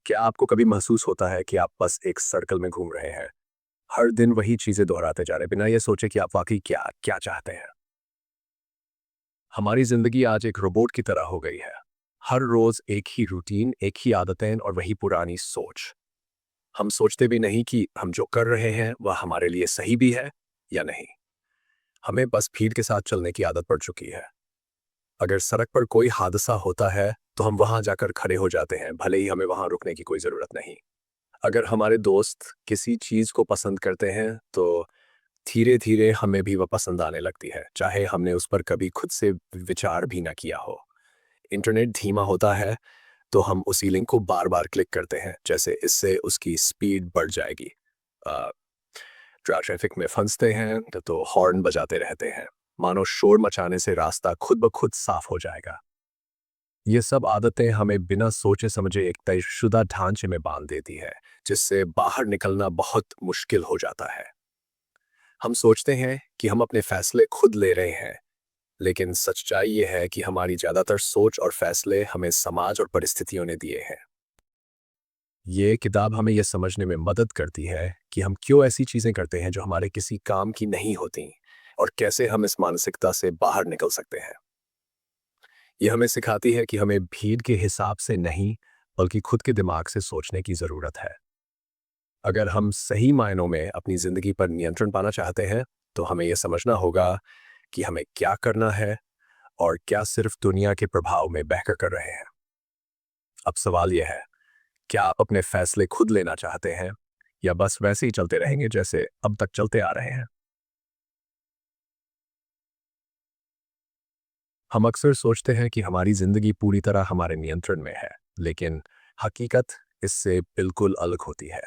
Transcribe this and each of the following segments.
क्या आपको कभी महसूस होता है कि आप बस एक सर्कल में घूम रहे हैं, हर दिन वही चीजें दोहराते जा रहे हैं, बिना ये सोचे कि आप वाकई क्या क्या चाहते हैं? हमारी जिंदगी आज एक रोबोट की तरह हो गई है। हर रोज एक ही रूटीन, एक ही आदतें और वही पुरानी सोच। हम सोचते भी नहीं कि हम जो कर रहे हैं वह हमारे लिए सही भी है या नहीं। हमें बस भीड़ के साथ चलने की आदत पड़ चुकी है। अगर सड़क पर कोई हादसा होता है तो हम वहां जाकर खड़े हो जाते हैं, भले ही हमें वहां रुकने की कोई जरूरत नहीं। अगर हमारे दोस्त किसी चीज को पसंद करते हैं तो धीरे धीरे हमें भी वह पसंद आने लगती है, चाहे हमने उस पर कभी खुद से विचार भी ना किया हो। इंटरनेट धीमा होता है तो हम उसी लिंक को बार बार क्लिक करते हैं, जैसे इससे उसकी स्पीड बढ़ जाएगी। अ, ट्रैफिक में फंसते हैं तो हॉर्न बजाते रहते हैं, मानो शोर मचाने से रास्ता खुद ब खुद साफ हो जाएगा। ये सब आदतें हमें बिना सोचे समझे एक तयशुदा ढांचे में बांध देती है, जिससे बाहर निकलना बहुत मुश्किल हो जाता है। हम सोचते हैं कि हम अपने फैसले खुद ले रहे हैं, लेकिन सच्चाई ये है कि हमारी ज्यादातर सोच और फैसले हमें समाज और परिस्थितियों ने दिए हैं। ये किताब हमें यह समझने में मदद करती है कि हम क्यों ऐसी चीजें करते हैं जो हमारे किसी काम की नहीं होती, और कैसे हम इस मानसिकता से बाहर निकल सकते हैं। यह हमें सिखाती है कि हमें भीड़ के हिसाब से नहीं, बल्कि खुद के दिमाग से सोचने की जरूरत है। अगर हम सही मायनों में अपनी जिंदगी पर नियंत्रण पाना चाहते हैं, तो हमें यह समझना होगा कि हमें क्या करना है और क्या सिर्फ दुनिया के प्रभाव में बहकर कर रहे हैं। अब सवाल यह है, क्या आप अपने फैसले खुद लेना चाहते हैं या बस वैसे ही चलते रहेंगे जैसे अब तक चलते आ रहे हैं? हम अक्सर सोचते हैं कि हमारी जिंदगी पूरी तरह हमारे नियंत्रण में है, लेकिन हकीकत इससे बिल्कुल अलग होती है।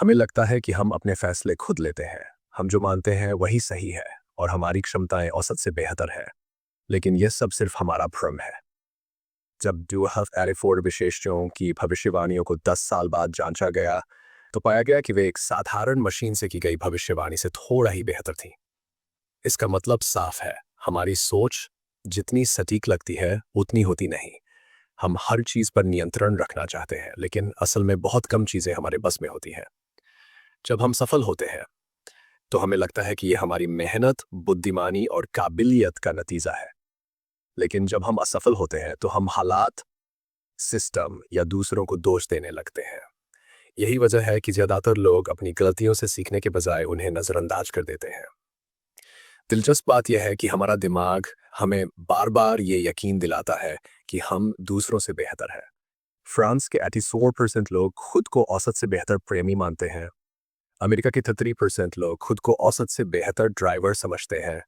हमें लगता है कि हम अपने फैसले खुद लेते हैं, हम जो मानते हैं वही सही है और हमारी क्षमताएं औसत से बेहतर है, लेकिन यह सब सिर्फ हमारा भ्रम है। जब डूहफ एरिफोर्ड विशेषज्ञों की भविष्यवाणियों को 10 साल बाद जांचा गया, तो पाया गया कि वे एक साधारण मशीन से की गई भविष्यवाणी से थोड़ा ही बेहतर थी। इसका मतलब साफ है, हमारी सोच जितनी सटीक लगती है उतनी होती नहीं। हम हर चीज पर नियंत्रण रखना चाहते हैं, लेकिन असल में बहुत कम चीजें हमारे बस में होती हैं। जब हम सफल होते हैं तो हमें लगता है कि यह हमारी मेहनत, बुद्धिमानी और काबिलियत का नतीजा है। लेकिन जब हम असफल होते हैं तो हम हालात, सिस्टम या दूसरों को दोष देने लगते हैं। यही वजह है कि ज्यादातर लोग अपनी गलतियों से सीखने के बजाय उन्हें नजरअंदाज कर देते हैं। दिलचस्प बात यह है कि हमारा दिमाग हमें बार बार ये यकीन दिलाता है कि हम दूसरों से बेहतर हैं। फ्रांस के 84% लोग खुद को औसत से बेहतर प्रेमी मानते हैं। अमेरिका के 33% लोग खुद को औसत से बेहतर ड्राइवर समझते हैं।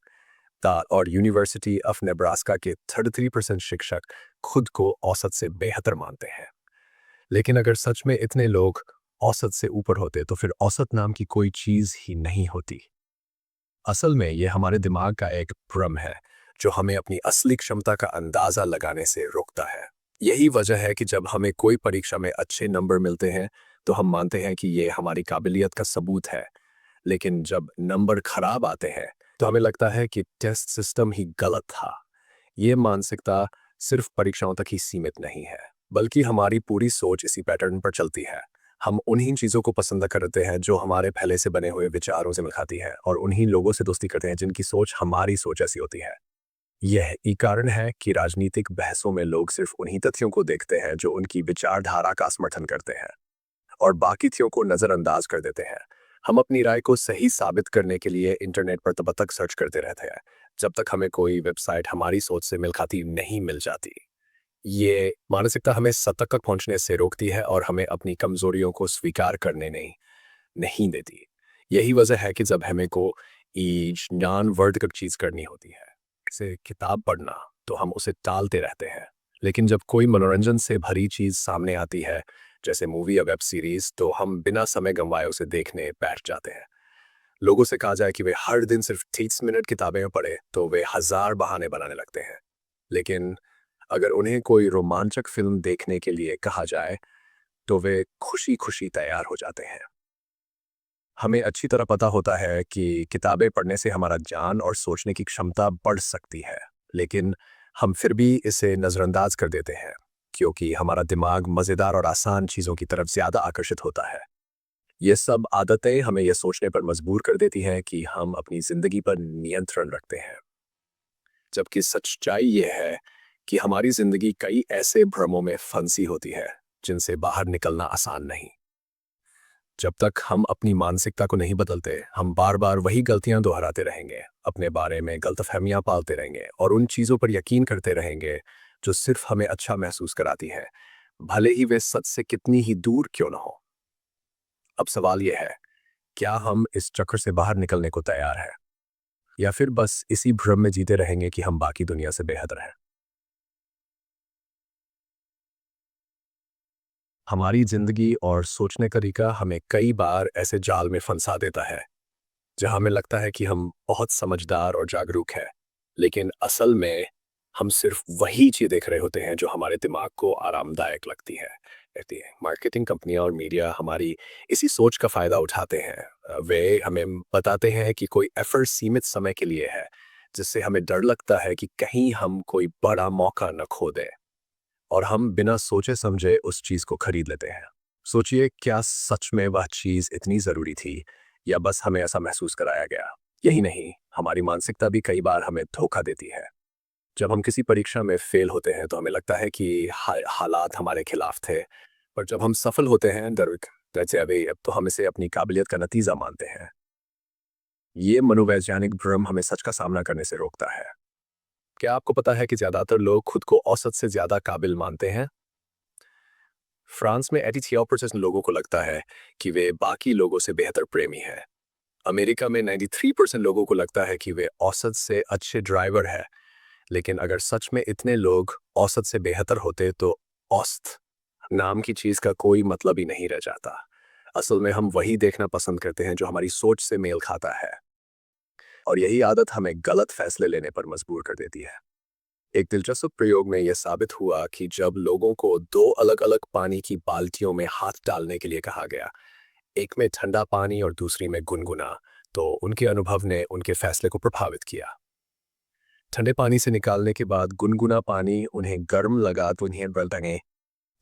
और यूनिवर्सिटी ऑफ नेब्रास्का के 33% शिक्षक खुद को औसत से बेहतर मानते हैं। लेकिन अगर सच में इतने लोग औसत से ऊपर होते तो फिर औसत नाम की कोई चीज ही नहीं होती। असल में यह हमारे दिमाग का एक भ्रम है, जो हमें अपनी असली क्षमता का अंदाजा लगाने से रोकता है। यही वजह है कि जब हमें कोई परीक्षा में अच्छे नंबर मिलते हैं तो हम मानते हैं कि ये हमारी काबिलियत का सबूत है। लेकिन जब नंबर खराब आते हैं तो हमें लगता है कि टेस्ट सिस्टम ही गलत था। ये मानसिकता सिर्फ परीक्षाओं तक ही सीमित नहीं है, बल्कि हमारी पूरी सोच इसी पैटर्न पर चलती है। हम उन्हीं चीज़ों को पसंद करते हैं जो हमारे पहले से बने हुए विचारों से मिल खाती है, और उन्हीं लोगों से दोस्ती करते हैं जिनकी सोच हमारी सोच ऐसी होती है। यह ही कारण है कि राजनीतिक बहसों में लोग सिर्फ उन्हीं तथ्यों को देखते हैं जो उनकी विचारधारा का समर्थन करते हैं, और बाकी तथ्यों को नज़रअंदाज कर देते हैं। हम अपनी राय को सही साबित करने के लिए इंटरनेट पर तब तक सर्च करते रहते हैं जब तक हमें कोई वेबसाइट हमारी सोच से मिल खाती नहीं मिल जाती। ये मानसिकता हमें सत्य तक पहुंचने से रोकती है और हमें अपनी कमजोरियों को स्वीकार करने नहीं नहीं देती। यही वजह है कि जब हमें को ज्ञानवर्धक चीज करनी होती है, जैसे किताब पढ़ना, तो हम उसे टालते रहते हैं। लेकिन जब कोई मनोरंजन से भरी चीज सामने आती है, जैसे मूवी या वेब सीरीज, तो हम बिना समय गंवाए उसे देखने बैठ जाते हैं। लोगों से कहा जाए कि वे हर दिन सिर्फ 30 मिनट किताबें पढ़े तो वे हजार बहाने बनाने लगते हैं। लेकिन अगर उन्हें कोई रोमांचक फिल्म देखने के लिए कहा जाए तो वे खुशी खुशी तैयार हो जाते हैं। हमें अच्छी तरह पता होता है कि किताबें पढ़ने से हमारा ज्ञान और सोचने की क्षमता बढ़ सकती है, लेकिन हम फिर भी इसे नज़रअंदाज कर देते हैं, क्योंकि हमारा दिमाग मज़ेदार और आसान चीज़ों की तरफ ज़्यादा आकर्षित होता है। ये सब आदतें हमें ये सोचने पर मजबूर कर देती हैं कि हम अपनी ज़िंदगी पर नियंत्रण रखते हैं, जबकि सच्चाई ये है कि हमारी ज़िंदगी कई ऐसे भ्रमों में फंसी होती है, जिनसे बाहर निकलना आसान नहीं। जब तक हम अपनी मानसिकता को नहीं बदलते, हम बार-बार वही गलतियां दोहराते रहेंगे, अपने बारे में गलतफहमियां पालते रहेंगे और उन चीज़ों पर यकीन करते रहेंगे, जो सिर्फ हमें अच्छा महसूस कराती हैं, भले ही वे सच से कितनी ही दूर क्यों न हो। अब सवाल यह है, क्या हम इस चक्र से बाहर निकलने को तैयार हैं? या फिर बस इसी भ्रम में जीते रहेंगे कि हम बाकी दुनिया से बेहतर हैं? हमारी ज़िंदगी और सोचने का तरीका हमें कई बार ऐसे जाल में फंसा देता है, जहाँ हमें लगता है कि हम बहुत समझदार और जागरूक हैं, लेकिन असल में हम सिर्फ वही चीज़ देख रहे होते हैं जो हमारे दिमाग को आरामदायक लगती है। मार्केटिंग कंपनियां और मीडिया हमारी इसी सोच का फ़ायदा उठाते हैं। वे हमें बताते हैं कि कोई एफर्ट सीमित समय के लिए है, जिससे हमें डर लगता है कि कहीं हम कोई बड़ा मौका न खो दें, और हम बिना सोचे समझे उस चीज़ को खरीद लेते हैं। सोचिए, क्या सच में वह चीज़ इतनी ज़रूरी थी, या बस हमें ऐसा महसूस कराया गया? यही नहीं, हमारी मानसिकता भी कई बार हमें धोखा देती है। जब हम किसी परीक्षा में फेल होते हैं तो हमें लगता है कि हालात हमारे खिलाफ थे, पर जब हम सफल होते हैं जैसे अभी, अब तो हम इसे अपनी काबिलियत का नतीजा मानते हैं। ये मनोवैज्ञानिक भ्रम हमें सच का सामना करने से रोकता है। क्या आपको पता है कि ज़्यादातर लोग खुद को औसत से ज़्यादा काबिल मानते हैं? फ्रांस में 84% लोगों को लगता है कि वे बाकी लोगों से बेहतर प्रेमी हैं। अमेरिका में 93% लोगों को लगता है कि वे औसत से अच्छे ड्राइवर हैं। लेकिन अगर सच में इतने लोग औसत से बेहतर होते तो औसत नाम की चीज़ का कोई मतलब ही नहीं रह जाता। असल में हम वही देखना पसंद करते हैं जो हमारी सोच से मेल खाता है, और यही आदत हमें गलत फैसले लेने पर मजबूर कर देती है। एक दिलचस्प प्रयोग में यह साबित हुआ कि जब लोगों को दो अलग-अलग पानी की बाल्टियों में हाथ डालने के लिए कहा गया, एक में ठंडा पानी और दूसरी में गुनगुना, तो उनके अनुभव ने उनके फैसले को प्रभावित किया। ठंडे पानी से निकालने के बाद गुनगुना पानी उन्हें गर्म लगा तो उन्हें बलगने,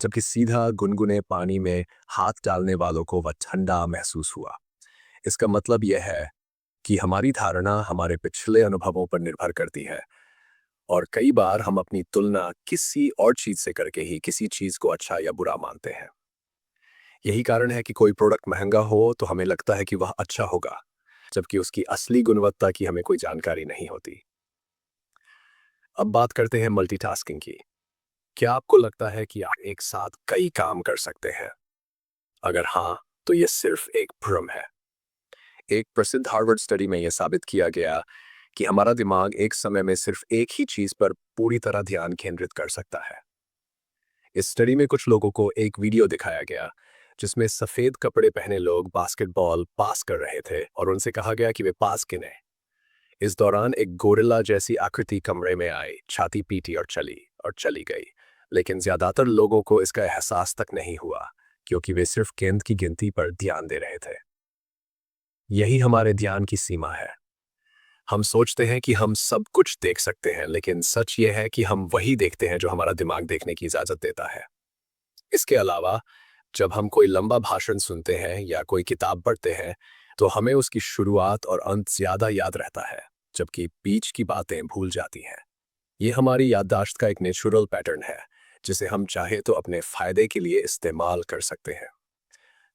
जबकि सीधा गुनगुने पानी में हाथ डालने वालों को वह ठंडा महसूस हुआ। इसका मतलब यह है कि हमारी धारणा हमारे पिछले अनुभवों पर निर्भर करती है, और कई बार हम अपनी तुलना किसी और चीज से करके ही किसी चीज को अच्छा या बुरा मानते हैं। यही कारण है कि कोई प्रोडक्ट महंगा हो तो हमें लगता है कि वह अच्छा होगा, जबकि उसकी असली गुणवत्ता की हमें कोई जानकारी नहीं होती। अब बात करते हैं मल्टीटास्किंग की। क्या आपको लगता है कि आप एक साथ कई काम कर सकते हैं? अगर हाँ, तो यह सिर्फ एक भ्रम है। एक प्रसिद्ध हार्वर्ड स्टडी में यह साबित किया गया कि हमारा दिमाग एक समय में सिर्फ एक ही चीज पर पूरी तरह ध्यान केंद्रित कर सकता है। इस स्टडी में कुछ लोगों को एक वीडियो दिखाया गया, जिसमें सफेद कपड़े पहने लोग बास्केटबॉल पास कर रहे थे और उनसे कहा गया कि वे पास गिने। इस दौरान एक गोरिल्ला जैसी आकृति कमरे में आई, छाती पीटी और चली गई। लेकिन ज्यादातर लोगों को इसका एहसास तक नहीं हुआ, क्योंकि वे सिर्फ गेंद की गिनती पर ध्यान दे रहे थे। यही हमारे ध्यान की सीमा है। हम सोचते हैं कि हम सब कुछ देख सकते हैं, लेकिन सच यह है कि हम वही देखते हैं जो हमारा दिमाग देखने की इजाजत देता है। इसके अलावा, जब हम कोई लंबा भाषण सुनते हैं या कोई किताब पढ़ते हैं, तो हमें उसकी शुरुआत और अंत ज्यादा याद रहता है, जबकि बीच की बातें भूल जाती हैं। ये हमारी याददाश्त का एक नेचुरल पैटर्न है, जिसे हम चाहे तो अपने फायदे के लिए इस्तेमाल कर सकते हैं।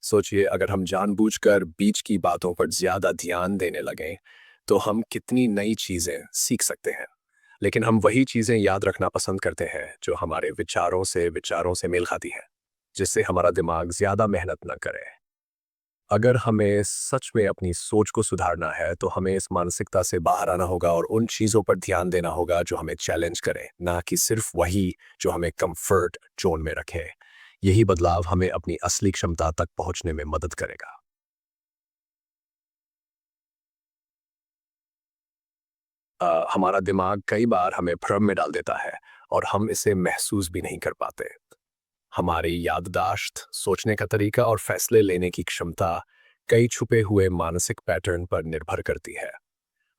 सोचिए, अगर हम जानबूझकर बीच की बातों पर ज्यादा ध्यान देने लगें, तो हम कितनी नई चीजें सीख सकते हैं। लेकिन हम वही चीजें याद रखना पसंद करते हैं जो हमारे विचारों से मेल खाती हैं, जिससे हमारा दिमाग ज्यादा मेहनत न करे। अगर हमें सच में अपनी सोच को सुधारना है, तो हमें इस मानसिकता से बाहर आना होगा और उन चीज़ों पर ध्यान देना होगा जो हमें चैलेंज करें, ना कि सिर्फ वही जो हमें कंफर्ट जोन में रखे। यही बदलाव हमें अपनी असली क्षमता तक पहुंचने में मदद करेगा। हमारा दिमाग कई बार हमें भ्रम में डाल देता है, और हम इसे महसूस भी नहीं कर पाते। हमारी याददाश्त, सोचने का तरीका और फैसले लेने की क्षमता कई छुपे हुए मानसिक पैटर्न पर निर्भर करती है।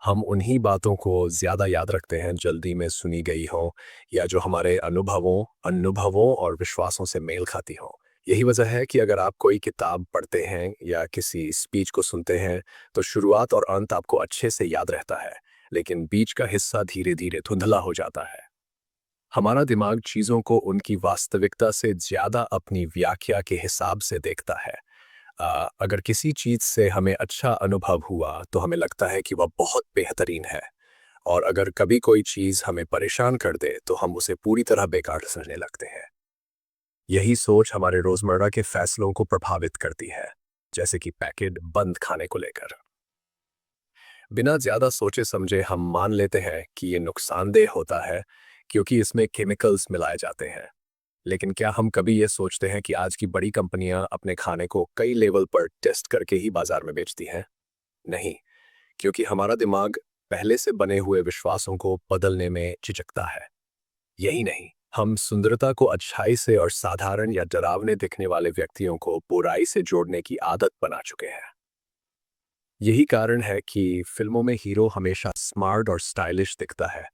हम उन्हीं बातों को ज़्यादा याद रखते हैं जल्दी में सुनी गई हों या जो हमारे अनुभवों और विश्वासों से मेल खाती हों। यही वजह है कि अगर आप कोई किताब पढ़ते हैं या किसी स्पीच को सुनते हैं, तो शुरुआत और अंत आपको अच्छे से याद रहता है, लेकिन बीच का हिस्सा धीरे-धीरे धुंधला हो जाता है। हमारा दिमाग चीज़ों को उनकी वास्तविकता से ज़्यादा अपनी व्याख्या के हिसाब से देखता है। अगर किसी चीज़ से हमें अच्छा अनुभव हुआ, तो हमें लगता है कि वह बहुत बेहतरीन है, और अगर कभी कोई चीज़ हमें परेशान कर दे, तो हम उसे पूरी तरह बेकार समझने लगते हैं। यही सोच हमारे रोज़मर्रा के फैसलों को प्रभावित करती है, जैसे कि पैकेट बंद खाने को लेकर। बिना ज़्यादा सोचे समझे हम मान लेते हैं कि ये नुकसानदेह होता है क्योंकि इसमें केमिकल्स मिलाए जाते हैं। लेकिन क्या हम कभी ये सोचते हैं कि आज की बड़ी कंपनियां अपने खाने को कई लेवल पर टेस्ट करके ही बाजार में बेचती हैं? नहीं, क्योंकि हमारा दिमाग पहले से बने हुए विश्वासों को बदलने में झिझकता है। यही नहीं, हम सुंदरता को अच्छाई से और साधारण या डरावने दिखने वाले व्यक्तियों को बुराई से जोड़ने की आदत बना चुके हैं। यही कारण है कि फिल्मों में हीरो हमेशा स्मार्ट और स्टाइलिश दिखता है,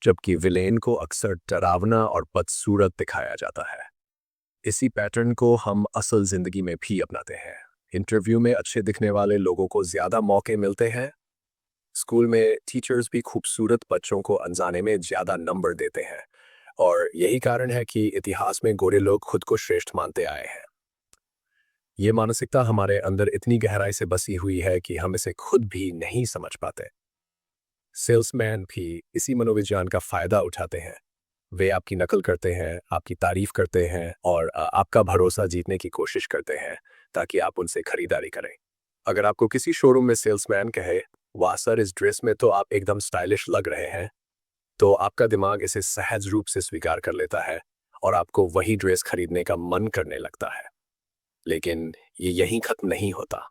जबकि विलेन को अक्सर डरावना और बदसूरत दिखाया जाता है। इसी पैटर्न को हम असल जिंदगी में भी अपनाते हैं। इंटरव्यू में अच्छे दिखने वाले लोगों को ज्यादा मौके मिलते हैं। स्कूल में टीचर्स भी खूबसूरत बच्चों को अनजाने में ज्यादा नंबर देते हैं, और यही कारण है कि इतिहास में गोरे लोग खुद को श्रेष्ठ मानते आए हैं। ये मानसिकता हमारे अंदर इतनी गहराई से बसी हुई है कि हम इसे खुद भी नहीं समझ पाते। सेल्समैन भी इसी मनोविज्ञान का फायदा उठाते हैं। वे आपकी नकल करते हैं, आपकी तारीफ करते हैं और आपका भरोसा जीतने की कोशिश करते हैं ताकि आप उनसे खरीदारी करें। अगर आपको किसी शोरूम में सेल्समैन कहे, वाह सर, इस ड्रेस में तो आप एकदम स्टाइलिश लग रहे हैं, तो आपका दिमाग इसे सहज रूप से स्वीकार कर लेता है और आपको वही ड्रेस खरीदने का मन करने लगता है। लेकिन ये यहीं खत्म नहीं होता।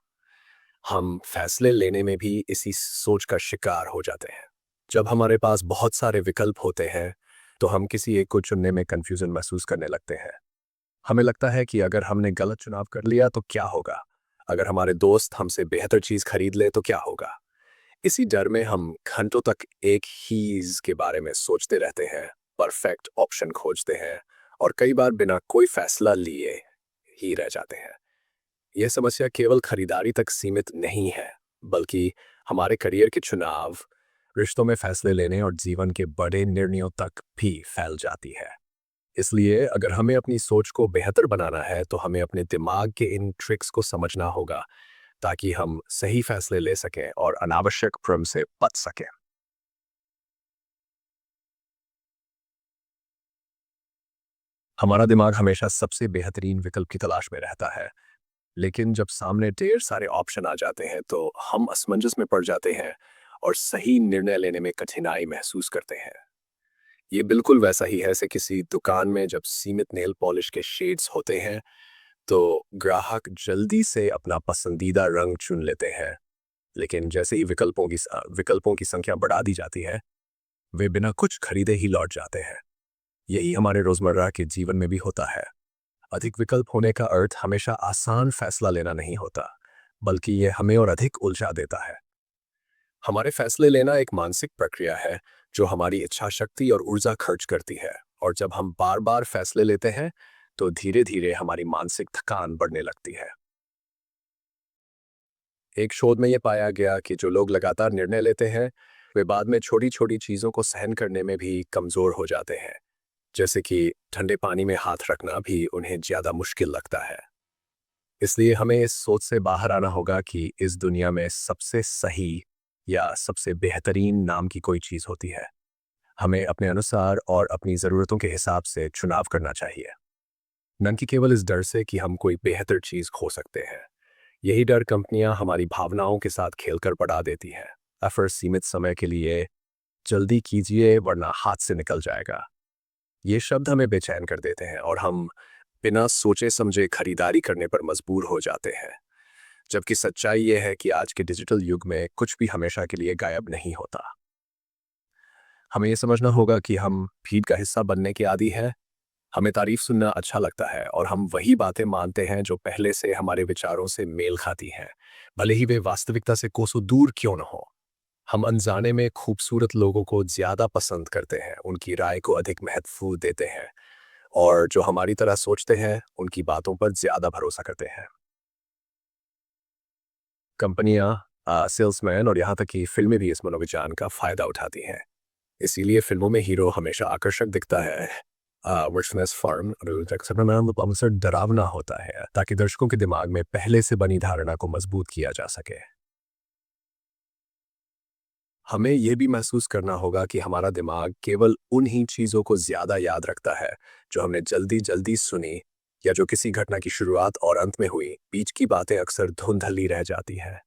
हम फैसले लेने में भी इसी सोच का शिकार हो जाते हैं। जब हमारे पास बहुत सारे विकल्प होते हैं, तो हम किसी एक को चुनने में कंफ्यूजन महसूस करने लगते हैं। हमें लगता है कि अगर हमने गलत चुनाव कर लिया तो क्या होगा? अगर हमारे दोस्त हमसे बेहतर चीज खरीद ले तो क्या होगा? इसी डर में हम घंटों तक एक ही चीज के बारे में सोचते रहते हैं, परफेक्ट ऑप्शन खोजते हैं और कई बार बिना कोई फैसला लिए ही रह जाते हैं। यह समस्या केवल खरीदारी तक सीमित नहीं है, बल्कि हमारे करियर के चुनाव, रिश्तों में फैसले लेने और जीवन के बड़े निर्णयों तक भी फैल जाती है। इसलिए अगर हमें अपनी सोच को बेहतर बनाना है, तो हमें अपने दिमाग के इन ट्रिक्स को समझना होगा ताकि हम सही फैसले ले सकें और अनावश्यक भ्रम से बच सकें। हमारा दिमाग हमेशा सबसे बेहतरीन विकल्प की तलाश में रहता है, लेकिन जब सामने ढेर सारे ऑप्शन आ जाते हैं, तो हम असमंजस में पड़ जाते हैं और सही निर्णय लेने में कठिनाई महसूस करते हैं। ये बिल्कुल वैसा ही है जैसे किसी दुकान में जब सीमित नेल पॉलिश के शेड्स होते हैं, तो ग्राहक जल्दी से अपना पसंदीदा रंग चुन लेते हैं, लेकिन जैसे ही विकल्पों की संख्या बढ़ा दी जाती है, वे बिना कुछ खरीदे ही लौट जाते हैं। यही हमारे रोजमर्रा के जीवन में भी होता है। अधिक विकल्प होने का अर्थ हमेशा आसान फैसला लेना नहीं होता, बल्कि ये हमें और अधिक उलझा देता है। हमारे फैसले लेना एक मानसिक प्रक्रिया है जो हमारी इच्छा शक्ति और ऊर्जा खर्च करती है, और जब हम बार बार फैसले लेते हैं, तो धीरे धीरे हमारी मानसिक थकान बढ़ने लगती है। एक शोध में यह पाया गया कि जो लोग लगातार निर्णय लेते हैं, वे बाद में छोटी छोटी चीजों को सहन करने में भी कमजोर हो जाते हैं, जैसे कि ठंडे पानी में हाथ रखना भी उन्हें ज्यादा मुश्किल लगता है। इसलिए हमें इस सोच से बाहर आना होगा कि इस दुनिया में सबसे सही या सबसे बेहतरीन नाम की कोई चीज होती है। हमें अपने अनुसार और अपनी ज़रूरतों के हिसाब से चुनाव करना चाहिए, न कि केवल इस डर से कि हम कोई बेहतर चीज़ खो सकते हैं। यही डर कंपनियां हमारी भावनाओं के साथ खेलकर बढ़ा देती हैं। ऑफर सीमित समय के लिए, जल्दी कीजिए वरना हाथ से निकल जाएगा, ये शब्द हमें बेचैन कर देते हैं और हम बिना सोचे समझे खरीदारी करने पर मजबूर हो जाते हैं। जबकि सच्चाई यह है कि आज के डिजिटल युग में कुछ भी हमेशा के लिए गायब नहीं होता। हमें ये समझना होगा कि हम भीड़ का हिस्सा बनने के आदी हैं। हमें तारीफ सुनना अच्छा लगता है और हम वही बातें मानते हैं जो पहले से हमारे विचारों से मेल खाती हैं, भले ही वे वास्तविकता से कोसों दूर क्यों न हो। हम अनजाने में खूबसूरत लोगों को ज़्यादा पसंद करते हैं, उनकी राय को अधिक महत्व देते हैं और जो हमारी तरह सोचते हैं, उनकी बातों पर ज़्यादा भरोसा करते हैं। कंपनियाँ, सेल्समैन और यहाँ तक कि फ़िल्में भी इस मनोविज्ञान का फ़ायदा उठाती हैं। इसीलिए फ़िल्मों में हीरो हमेशा आकर्षक दिखता है। वर्चुअस फॉर्म और डरावना होता है, ताकि दर्शकों के दिमाग में पहले से बनी धारणा को मजबूत किया जा सके। हमें ये भी महसूस करना होगा कि हमारा दिमाग केवल उन ही चीज़ों को ज़्यादा याद रखता है, जो हमने जल्दी-जल्दी सुनी या जो किसी घटना की शुरुआत और अंत में हुई। बीच की बातें अक्सर धुंधली रह जाती हैं।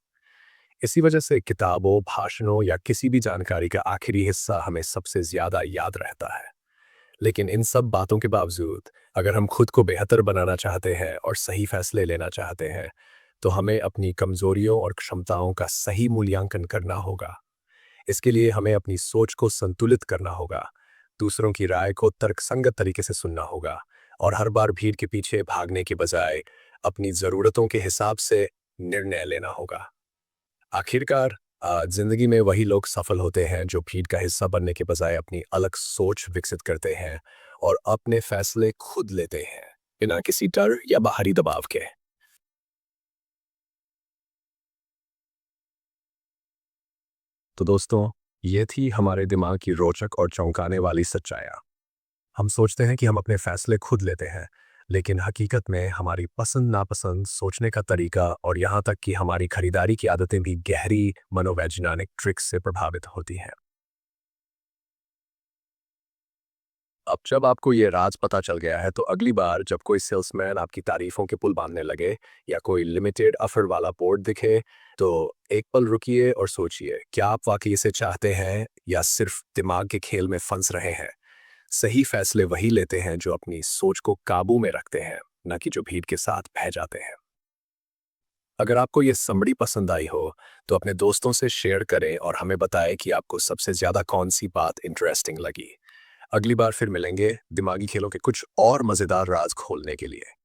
इसी वजह से किताबों, भाषणों या किसी भी जानकारी का आखिरी हिस्सा हमें सबसे ज़्यादा याद रहता है। लेकिन इन सब बातों के बावजूद, अगर हम खुद को बेहतर बनाना चाहते हैं और सही फैसले लेना चाहते हैं, तो हमें अपनी कमज़ोरियों और क्षमताओं का सही मूल्यांकन करना होगा। इसके लिए हमें अपनी सोच को संतुलित करना होगा, दूसरों की राय को तर्कसंगत तरीके से सुनना होगा और हर बार भीड़ के पीछे भागने के बजाय अपनी ज़रूरतों के हिसाब से निर्णय लेना होगा। आखिरकार जिंदगी में वही लोग सफल होते हैं जो भीड़ का हिस्सा बनने के बजाय अपनी अलग सोच विकसित करते हैं और अपने फैसले खुद लेते हैं, बिना किसी डर या बाहरी दबाव के। तो दोस्तों, ये थी हमारे दिमाग की रोचक और चौंकाने वाली सच्चाइयाँ। हम सोचते हैं कि हम अपने फैसले खुद लेते हैं, लेकिन हकीकत में हमारी पसंद नापसंद, सोचने का तरीका और यहाँ तक कि हमारी खरीदारी की आदतें भी गहरी मनोवैज्ञानिक ट्रिक्स से प्रभावित होती हैं। अब जब आपको ये राज पता चल गया है, तो अगली बार जब कोई सेल्समैन आपकी तारीफों के पुल बांधने लगे या कोई लिमिटेड ऑफर वाला बोर्ड दिखे, तो एक पल रुकिए और सोचिए, क्या आप वाकई इसे चाहते हैं या सिर्फ दिमाग के खेल में फंस रहे हैं। सही फैसले वही लेते हैं जो अपनी सोच को काबू में रखते हैं, न कि जो भीड़ के साथ बह जाते हैं। अगर आपको ये समरी पसंद आई हो, तो अपने दोस्तों से शेयर करें और हमें बताएं कि आपको सबसे ज़्यादा कौन सी बात इंटरेस्टिंग लगी। अगली बार फिर मिलेंगे दिमागी खेलों के कुछ और मज़ेदार राज खोलने के लिए।